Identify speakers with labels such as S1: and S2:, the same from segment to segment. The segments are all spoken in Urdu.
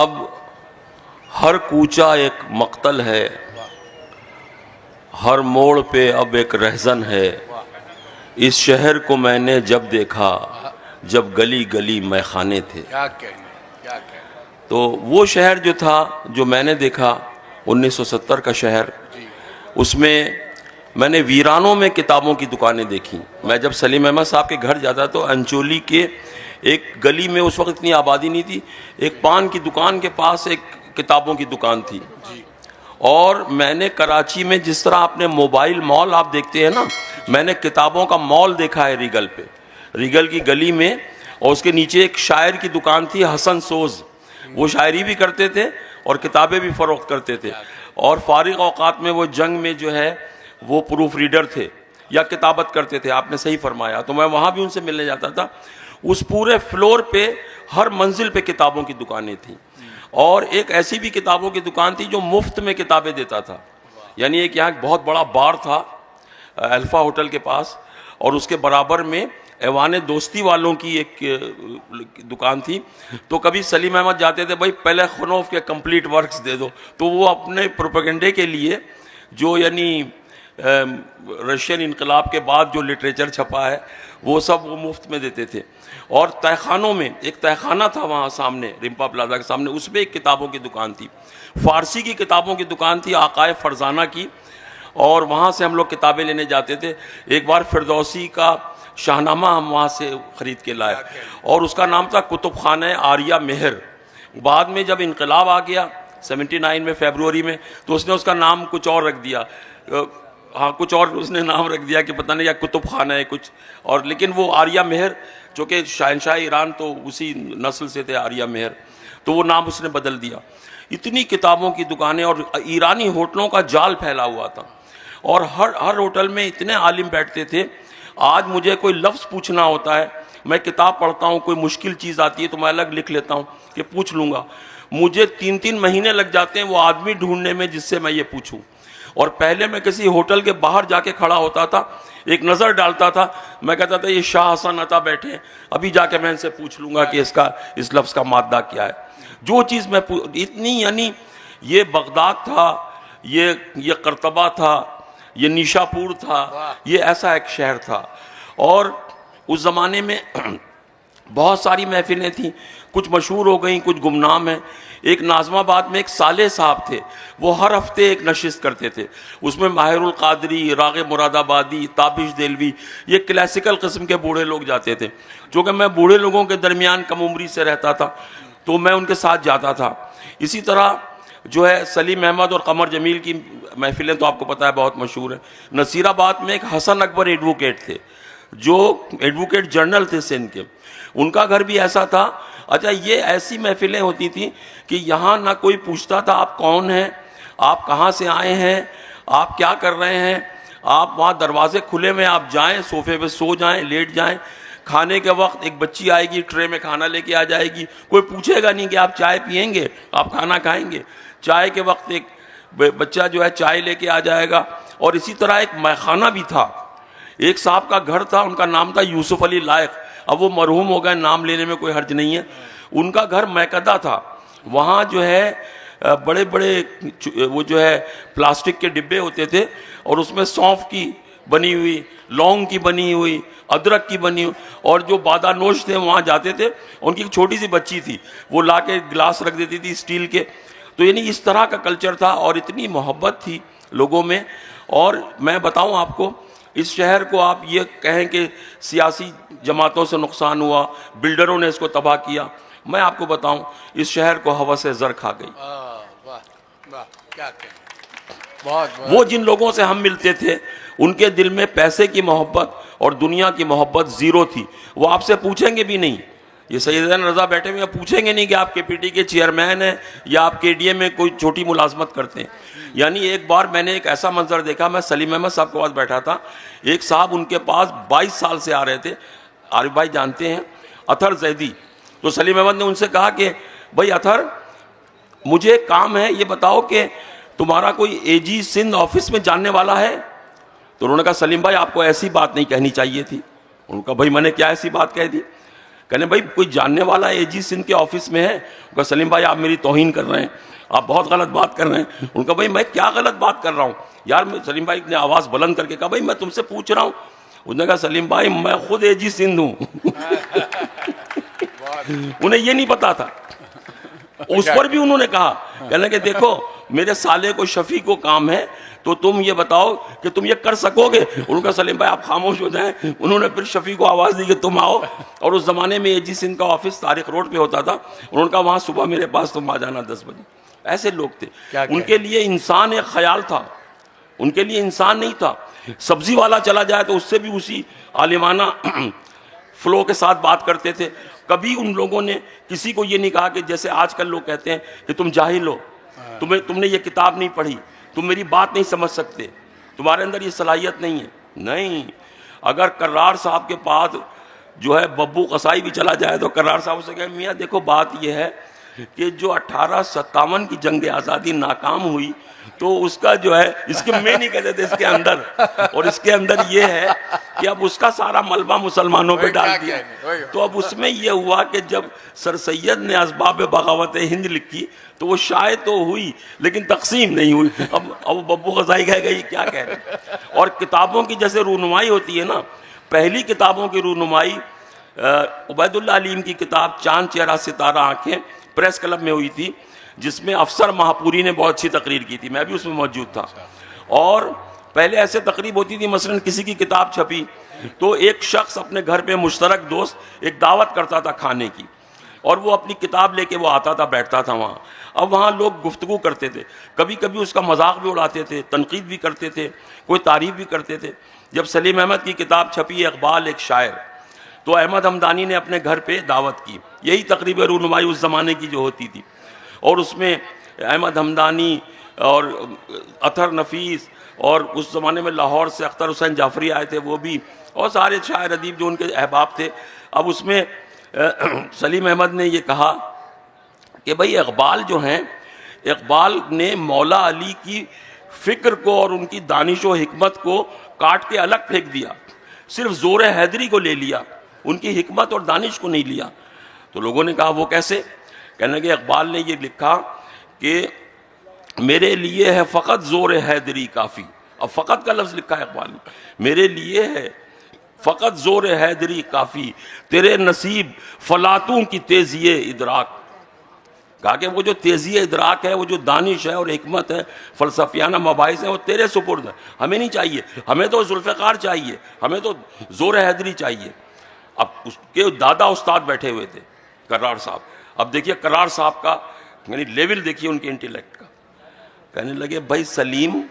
S1: اب ہر کوچہ ایک مقتل ہے، ہر موڑ پہ اب ایک رہزن ہے، اس شہر کو میں نے جب دیکھا جب گلی گلی میخانے تھے۔
S2: کیا کہنے، کیا کہنے۔
S1: تو وہ شہر جو تھا، جو میں نے دیکھا 1970 کا شہر، اس میں نے ویرانوں میں کتابوں کی دکانیں دیکھی۔ میں جب سلیم احمد صاحب کے گھر جاتا تو انچولی کے ایک گلی میں، اس وقت اتنی آبادی نہیں تھی، ایک پان کی دکان کے پاس ایک کتابوں کی دکان تھی۔ اور میں نے کراچی میں جس طرح اپنے موبائل مال آپ دیکھتے ہیں نا، میں نے کتابوں کا مال دیکھا ہے ریگل پہ، ریگل کی گلی میں، اور اس کے نیچے ایک شاعر کی دکان تھی، حسن سوز، وہ شاعری بھی کرتے تھے اور کتابیں بھی فروخت کرتے تھے، اور فارغ اوقات میں وہ جنگ میں جو ہے وہ پروف ریڈر تھے یا کتابت کرتے تھے۔ آپ نے صحیح فرمایا، تو میں وہاں بھی ان سے ملنے جاتا تھا۔ اس پورے فلور پہ ہر منزل پہ کتابوں کی دکانیں تھیں، اور ایک ایسی بھی کتابوں کی دکان تھی جو مفت میں کتابیں دیتا تھا۔ یعنی ایک یہاں بہت بڑا بار تھا الفا ہوٹل کے پاس، اور اس کے برابر میں ایوان دوستی والوں کی ایک دکان تھی۔ تو کبھی سلیم احمد جاتے تھے، بھائی پہلے خنوف کے کمپلیٹ ورکس دے دو، تو وہ اپنے پروپیگنڈے کے لیے جو یعنی رشین انقلاب کے بعد جو لٹریچر چھپا ہے وہ سب وہ مفت میں دیتے تھے۔ اور تہہ خانوں میں ایک تہہ خانہ تھا وہاں سامنے، رمپا پلازا کے سامنے، اس پہ ایک کتابوں کی دکان تھی، فارسی کی کتابوں کی دکان تھی آقائے فرزانہ کی، اور وہاں سے ہم لوگ کتابیں لینے جاتے تھے۔ ایک بار فردوسی کا شاہنامہ ہم وہاں سے خرید کے لائے، اور اس کا نام تھا کتب خانہ آریہ مہر۔ بعد میں جب انقلاب آ گیا 79 میں فیبروری میں، تو اس نے اس کا نام کچھ اور رکھ دیا، ہاں کچھ اور اس نے نام رکھ دیا کہ پتہ نہیں یا کتب خانہ ہے کچھ، اور لیکن وہ آریہ مہر، چونکہ شہنشاہ ایران تو اسی نسل سے تھے آریہ مہر، تو وہ نام اس نے بدل دیا۔ اتنی کتابوں کی دکانیں، اور ایرانی ہوٹلوں کا جال پھیلا ہوا تھا، اور ہر ہوٹل میں اتنے عالم بیٹھتے تھے۔ آج مجھے کوئی لفظ پوچھنا ہوتا ہے، میں کتاب پڑھتا ہوں، کوئی مشکل چیز آتی ہے تو میں الگ لکھ لیتا ہوں کہ پوچھ لوں گا، مجھے 3 مہینے لگ جاتے ہیں وہ آدمی ڈھونڈنے میں جس سے میں یہ پوچھوں۔ اور پہلے میں کسی ہوٹل کے باہر جا کے کھڑا ہوتا تھا، ایک نظر ڈالتا تھا، میں کہتا تھا یہ شاہ حسن عطا بیٹھے ہیں، ابھی جا کے میں ان سے پوچھ لوں گا کہ اس لفظ کا مادہ کیا ہے۔ جو چیز میں اتنی، یعنی یہ بغداد تھا، یہ قرطبہ تھا، یہ نیشا پور تھا، یہ ایسا ایک شہر تھا۔ اور اس زمانے میں بہت ساری محفلیں تھیں، کچھ مشہور ہو گئیں، کچھ گمنام ہیں۔ ایک ناظم آباد میں ایک صالح صاحب تھے، وہ ہر ہفتے ایک نشست کرتے تھے، اس میں ماہر القادری، راغب مراد آبادی، تابش دہلوی، یہ کلاسیکل قسم کے بوڑھے لوگ جاتے تھے۔ چونکہ میں بوڑھے لوگوں کے درمیان کم عمری سے رہتا تھا تو میں ان کے ساتھ جاتا تھا۔ اسی طرح جو ہے سلیم احمد اور قمر جمیل کی محفلیں تو آپ کو پتہ ہے بہت مشہور ہیں۔ نصیر آباد میں ایک حسن اکبر ایڈوکیٹ تھے، جو ایڈوکیٹ جنرل تھے سندھ کے، ان کا گھر بھی ایسا تھا۔ اچھا، یہ ایسی محفلیں ہوتی تھیں کہ یہاں نہ کوئی پوچھتا تھا آپ کون ہیں، آپ کہاں سے آئے ہیں، آپ کیا کر رہے ہیں، آپ وہاں دروازے کھلے ہوئے، آپ جائیں صوفے پہ سو جائیں، لیٹ جائیں۔ کھانے کے وقت ایک بچی آئے گی، ٹرے میں کھانا لے کے آ جائے گی، کوئی پوچھے گا نہیں کہ آپ چائے پئیں گے، آپ کھانا کھائیں گے۔ چائے کے وقت ایک بچہ جو ہے چائے لے کے آ جائے گا۔ اور اسی طرح ایک میخانہ بھی تھا، ایک صاحب کا گھر تھا، ان کا نام تھا یوسف علی لائق، اب وہ مرحوم ہو گئے، نام لینے میں کوئی حرج نہیں ہے۔ ان کا گھر میکدہ تھا، وہاں جو ہے بڑے بڑے وہ جو ہے پلاسٹک کے ڈبے ہوتے تھے، اور اس میں سونف کی بنی ہوئی، لونگ کی بنی ہوئی، ادرک کی بنی ہوئی، اور جو بادہ نوش تھے وہاں جاتے تھے، ان کی ایک چھوٹی سی بچی تھی، وہ لا کے گلاس رکھ دیتی تھی اسٹیل کے۔ تو یعنی اس طرح کا کلچر تھا، اور اتنی محبت تھی لوگوں میں۔ اور میں بتاؤں آپ کو، اس شہر کو آپ یہ کہیں کہ سیاسی جماعتوں سے نقصان ہوا، بلڈروں نے اس کو تباہ کیا، میں آپ کو بتاؤں اس شہر کو ہوس زر کھا گئی۔
S2: کیا کہیں، بہت
S1: وہ جن لوگوں سے ہم ملتے تھے ان کے دل میں پیسے کی محبت اور دنیا کی محبت زیرو تھی، وہ آپ سے پوچھیں گے بھی نہیں۔ یہ سیدنا رضا بیٹھے ہوئے پوچھیں گے نہیں کہ آپ کے پی ٹی کے چیئرمین ہیں یا آپ کے ڈی اے میں کوئی چھوٹی ملازمت کرتے ہیں۔ یعنی ایک بار میں نے ایک ایسا منظر دیکھا، میں سلیم احمد صاحب کے پاس بیٹھا تھا، ایک صاحب ان کے پاس 22 سال سے آ رہے تھے، عارف بھائی جانتے ہیں، اطہر زیدی۔ تو سلیم احمد نے ان سے کہا کہ بھائی اطہر، مجھے ایک کام ہے، یہ بتاؤ کہ تمہارا کوئی اے جی سندھ آفس میں جاننے والا ہے؟ تو انہوں نے کہا سلیم بھائی آپ کو ایسی بات نہیں کہنی چاہیے تھی۔ ان کا بھائی میں نے کیا ایسی بات کہہ دی؟ کہنے بھائی کوئی جاننے والا اے جی سندھ کے آفس میں ہے؟ کہا سلیم بھائی آپ میری توہین کر رہے ہیں, آپ بہت غلط بات کر رہے ہیں. ان کا بھائی میں کیا غلط بات کر رہا ہوں یار؟ سلیم بھائی نے آواز بلند کر کے کہا بھائی میں تم سے پوچھ رہا ہوں. انہوں نے کہا سلیم بھائی میں خود اے جی سندھ ہوں. انہیں یہ نہیں پتا تھا. اس پر بھی انہوں نے کہا, کہنے کہ دیکھو میرے سالے کو شفیع کو کام ہے, تو تم یہ بتاؤ کہ تم یہ کر سکو گے؟ انہوں نے سلیم بھائی آپ خاموش ہو جائیں. انہوں نے پھر شفیع کو آواز دی کہ تم آؤ, اور اس زمانے میں اے جی سندھ کا آفس طارق روڈ پہ ہوتا تھا. انہوں نے کہا وہاں صبح میرے پاس تم آ جانا 10 بجے. ایسے لوگ تھے. ان کے لیے انسان ایک خیال تھا, ان کے لیے انسان نہیں تھا. سبزی والا چلا جائے تو اس سے بھی اسی عالمانہ فلو کے ساتھ بات کرتے تھے. کبھی ان لوگوں نے کسی کو یہ نہیں کہا کہ جیسے آج کل لوگ کہتے ہیں کہ تم جاہل ہو, تم نے یہ کتاب نہیں پڑھی, تم میری بات نہیں سمجھ سکتے, تمہارے اندر یہ صلاحیت نہیں ہے. نہیں, اگر کرار صاحب کے پاس جو ہے ببو قصائی بھی چلا جائے تو کرار صاحب سے کہے میاں دیکھو بات یہ ہے کہ جو 1857 کی جنگ آزادی ناکام ہوئی تو اس کا جو ہے, اس کے میں نہیں کہتے تھے اس کے اندر, اور اس کے اندر یہ ہے کہ اب اس کا سارا ملبہ مسلمانوں پہ ڈال دیا. تو اب اس میں یہ ہوا کہ جب سر سید نے اسباب بغاوت ہند لکھی تو وہ شائع تو ہوئی لیکن تقسیم نہیں ہوئی. اب ببو قصائی کہے گا یہ کیا کہہ رہے ہیں. اور کتابوں کی جیسے رونمائی ہوتی ہے نا, پہلی کتابوں کی رونمائی عبید اللہ علیم کی کتاب چاند چہرہ ستارہ آنکھیں پریس کلب میں ہوئی تھی, جس میں افسر مہاپوری نے بہت اچھی تقریر کی تھی, میں بھی اس میں موجود تھا. اور پہلے ایسے تقریب ہوتی تھی, مثلا کسی کی کتاب چھپی تو ایک شخص اپنے گھر پہ مشترک دوست ایک دعوت کرتا تھا کھانے کی, اور وہ اپنی کتاب لے کے وہ آتا تھا, بیٹھتا تھا وہاں. اب وہاں لوگ گفتگو کرتے تھے, کبھی کبھی اس کا مذاق بھی اڑاتے تھے, تنقید بھی کرتے تھے, کوئی تعریف بھی کرتے تھے. جب سلیم احمد کی کتاب چھپی اقبال ایک شاعر, تو احمد ہمدانی نے اپنے گھر پہ دعوت کی. یہی تقریب رونمائی اس زمانے کی جو ہوتی تھی, اور اس میں احمد ہمدانی اور اطہر نفیس اور اس زمانے میں لاہور سے اختر حسین جعفری آئے تھے وہ بھی, اور سارے شاعر ادیب جو ان کے احباب تھے. اب اس میں سلیم احمد نے یہ کہا کہ بھئی اقبال جو ہیں, اقبال نے مولا علی کی فکر کو اور ان کی دانش و حکمت کو کاٹ کے الگ پھینک دیا, صرف زور حیدری کو لے لیا, ان کی حکمت اور دانش کو نہیں لیا. تو لوگوں نے کہا وہ کیسے؟ کہنے کہ اقبال نے یہ لکھا کہ میرے لیے ہے فقط زور حیدری کافی. اب فقط کا لفظ لکھا ہے اقبال نے, میرے لیے ہے فقط زور حیدری کافی, تیرے نصیب فلاتوں کی تیزی ادراک. کہا کہ وہ جو تیزی ادراک ہے, وہ جو دانش ہے اور حکمت ہے, فلسفیانہ مباحث ہیں, وہ تیرے سپرد ہے, ہمیں نہیں چاہیے. ہمیں تو ذوالفقار چاہیے, ہمیں تو زور حیدری چاہیے. اب اس کے دادا استاد بیٹھے ہوئے تھے کرار صاحب. اب دیکھیے کرار صاحب کا یعنی لیول دیکھیے ان کے انٹیلیکٹ کا. کہنے لگے بھائی سلیم,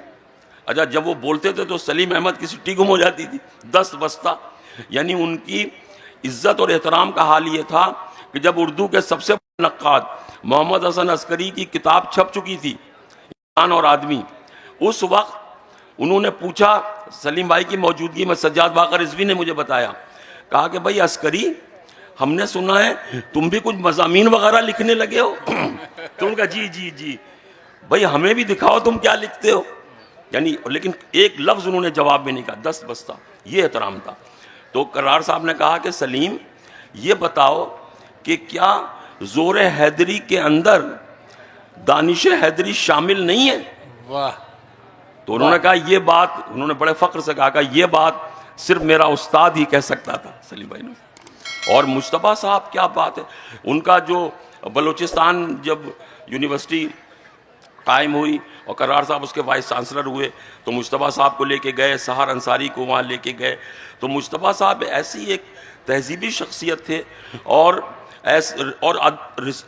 S1: اچھا جب وہ بولتے تھے تو سلیم احمد کی سٹی گم ہو جاتی تھی 10 بستہ. یعنی ان کی عزت اور احترام کا حال یہ تھا کہ جب اردو کے سب سے بڑے نقاد محمد حسن عسکری کی کتاب چھپ چکی تھی انسان اور آدمی, اس وقت انہوں نے پوچھا سلیم بھائی کی موجودگی میں, سجاد باقر رضوی نے مجھے بتایا, کہا کہ بھائی عسکری ہم نے سنا ہے تم بھی کچھ مضامین وغیرہ لکھنے لگے ہو. تو ان کا جی جی جی بھائی ہمیں بھی دکھاؤ تم کیا لکھتے ہو. یعنی لیکن ایک لفظ انہوں نے جواب میں نہیں کہا, 10 بستہ, یہ احترام تھا. تو کرار صاحب نے کہا کہ سلیم یہ بتاؤ کہ کیا زور حیدری کے اندر دانش حیدری شامل نہیں ہے؟
S2: واہ.
S1: تو انہوں نے کہا یہ بات, انہوں نے بڑے فخر سے کہا کہ یہ بات صرف میرا استاد ہی کہہ سکتا تھا سلیم بھائی نے. اور مجتبیٰ صاحب کیا بات ہے, ان کا جو بلوچستان جب یونیورسٹی قائم ہوئی اور کرار صاحب اس کے وائس چانسلر ہوئے تو مجتبیٰ صاحب کو لے کے گئے, سحر انصاری کو وہاں لے کے گئے. تو مجتبیٰ صاحب ایسی ایک تہذیبی شخصیت تھے, اور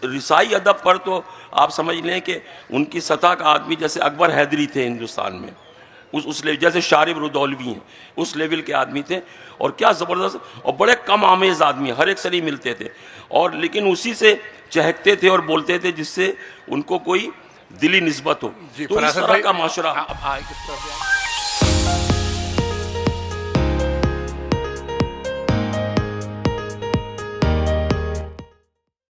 S1: رسائی ادب پر تو آپ سمجھ لیں کہ ان کی سطح کا آدمی جیسے اکبر حیدری تھے ہندوستان میں, اس جیسے شارب رودولوی ہیں اس لیول کے آدمی تھے. اور کیا زبردست اور بڑے کم آمیز آدمی, ہر ایک سے نہیں ملتے تھے, اور لیکن اسی سے چہکتے تھے اور بولتے تھے جس سے ان کو کوئی دلی نسبت ہو. تو اس طرح کا معاشرہ.